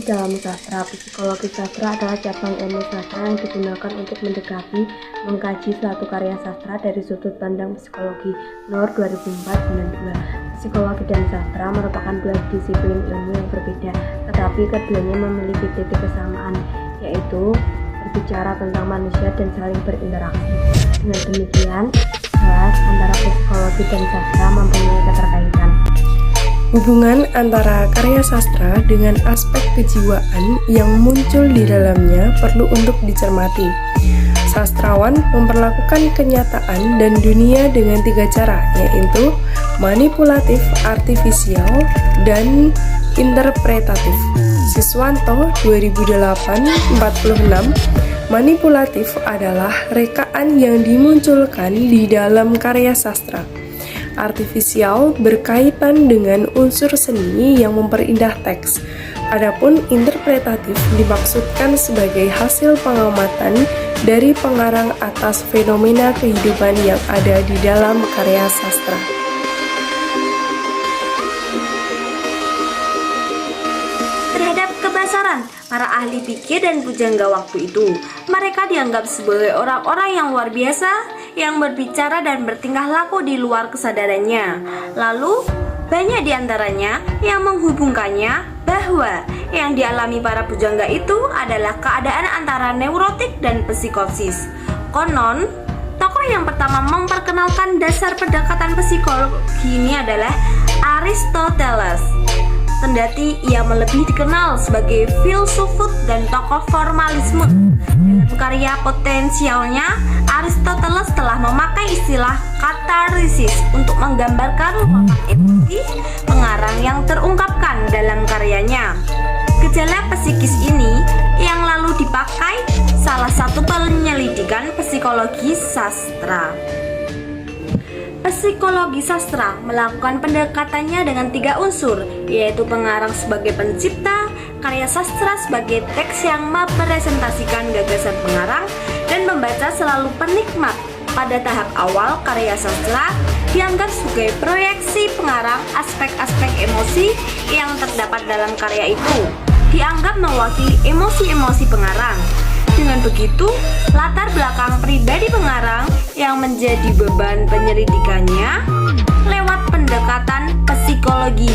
Psikologi dalam sastra. Psikologi sastra adalah cabang ilmu sastra yang digunakan untuk mendekati, mengkaji suatu karya sastra dari sudut pandang psikologi. Nomor 2004-92. Psikologi dan sastra merupakan dua disiplin ilmu yang berbeda, tetapi keduanya memiliki titik kesamaan, yaitu berbicara tentang manusia dan saling berinteraksi. Dengan demikian, jelas antara psikologi dan sastra mempunyai keterkaitan. Hubungan antara karya sastra dengan aspek kejiwaan yang muncul di dalamnya perlu untuk dicermati. Sastrawan memperlakukan kenyataan dan dunia dengan tiga cara, yaitu manipulatif, artifisial, dan interpretatif. Siswanto 2008-46. Manipulatif adalah rekaan yang dimunculkan di dalam karya sastra. Artifisial berkaitan dengan unsur seni yang memperindah teks. Adapun interpretatif dimaksudkan sebagai hasil pengamatan dari pengarang atas fenomena kehidupan yang ada di dalam karya sastra. Terhadap kebesaran para ahli pikir dan pujangga waktu itu, mereka dianggap sebagai orang-orang yang luar biasa, yang berbicara dan bertingkah laku di luar kesadarannya. Lalu, banyak di antaranya yang menghubungkannya bahwa yang dialami para pujangga itu adalah keadaan antara neurotik dan psikosis. Konon, tokoh yang pertama memperkenalkan dasar pendekatan psikologi ini adalah Aristoteles. Kendati ia lebih dikenal sebagai filsuf dan tokoh formalisme, dalam karya potensialnya, Aristoteles telah memakai istilah katarsis untuk menggambarkan luapan emosi pengarang yang terungkapkan dalam karyanya. Gejala psikis ini yang lalu dipakai salah satu penyelidikan psikologi sastra. Psikologi sastra melakukan pendekatannya dengan tiga unsur, yaitu pengarang sebagai pencipta, karya sastra sebagai teks yang merepresentasikan gagasan pengarang, dan pembaca selalu penikmat. Pada tahap awal, karya sastra dianggap sebagai proyeksi pengarang. Aspek-aspek emosi yang terdapat dalam karya itu dianggap mewakili emosi-emosi pengarang. Dengan begitu, latar belakang pribadi pengarang yang menjadi beban penyelidikannya lewat pendekatan psikologi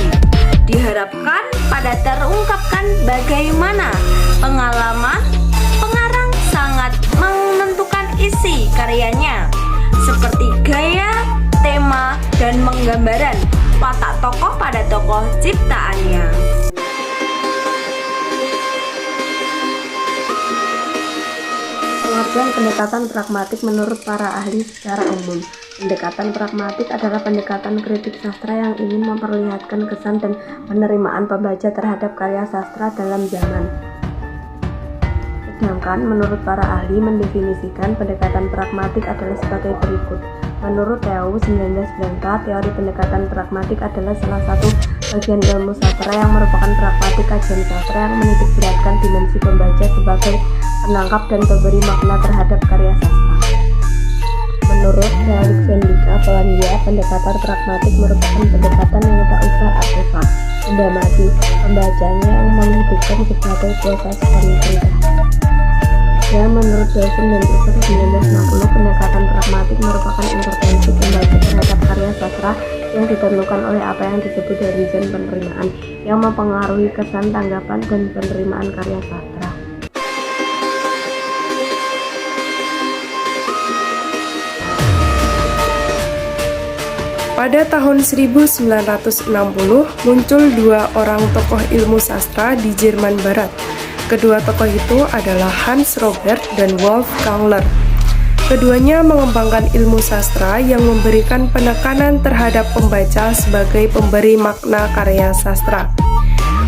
diharapkan pada terungkapkan bagaimana pengalaman pengarang sangat menentukan isi karyanya, seperti gaya, tema, dan penggambaran watak tokoh pada tokoh ciptaannya. Pengertian pendekatan pragmatik menurut para ahli secara umum. Pendekatan pragmatik adalah pendekatan kritik sastra yang ingin memperlihatkan kesan dan penerimaan pembaca terhadap karya sastra dalam zaman. Sedangkan menurut para ahli mendefinisikan pendekatan pragmatik adalah sebagai berikut. Menurut Theo 1994, teori pendekatan pragmatik adalah salah satu bagian ilmu sastra yang merupakan pragmatik kajian sastra yang menitikberatkan dimensi pembaca sebagai penangkap dan pemberi makna terhadap karya sastra. Menurut Felix Sendika Polandia, pendekatan pragmatik merupakan pendekatan yang tak usah artefak, benda mati, pembacanya yang menghidupkan sebagai proses pemerintah. Dan menurut Dawson dan Russell 1960, pendekatan pragmatik merupakan intervensi pembaca terhadap karya sastra yang ditentukan oleh apa yang disebut horizon penerimaan, yang mempengaruhi kesan, tanggapan, dan penerimaan karya sastra. Pada tahun 1960, muncul dua orang tokoh ilmu sastra di Jerman Barat. Kedua tokoh itu adalah Hans Robert dan Wolfgang Lohr. Keduanya mengembangkan ilmu sastra yang memberikan penekanan terhadap pembaca sebagai pemberi makna karya sastra.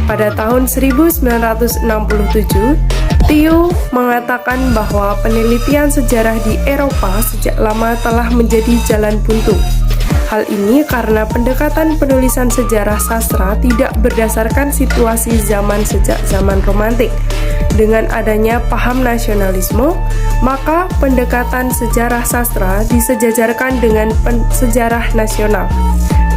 Pada tahun 1967, Theo mengatakan bahwa penelitian sejarah di Eropa sejak lama telah menjadi jalan buntu. Hal ini karena pendekatan penulisan sejarah sastra tidak berdasarkan situasi zaman sejak zaman romantik. Dengan adanya paham nasionalisme, maka pendekatan sejarah sastra disejajarkan dengan sejarah nasional.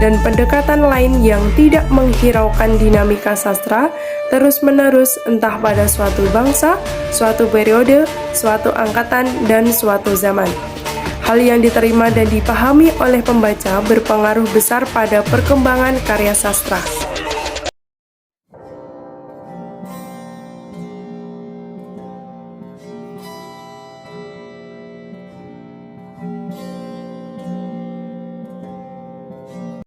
dan pendekatan lain yang tidak menghiraukan dinamika sastra terus-menerus entah pada suatu bangsa, suatu periode, suatu angkatan, dan suatu zaman. Hal yang diterima dan dipahami oleh pembaca berpengaruh besar pada perkembangan karya sastra.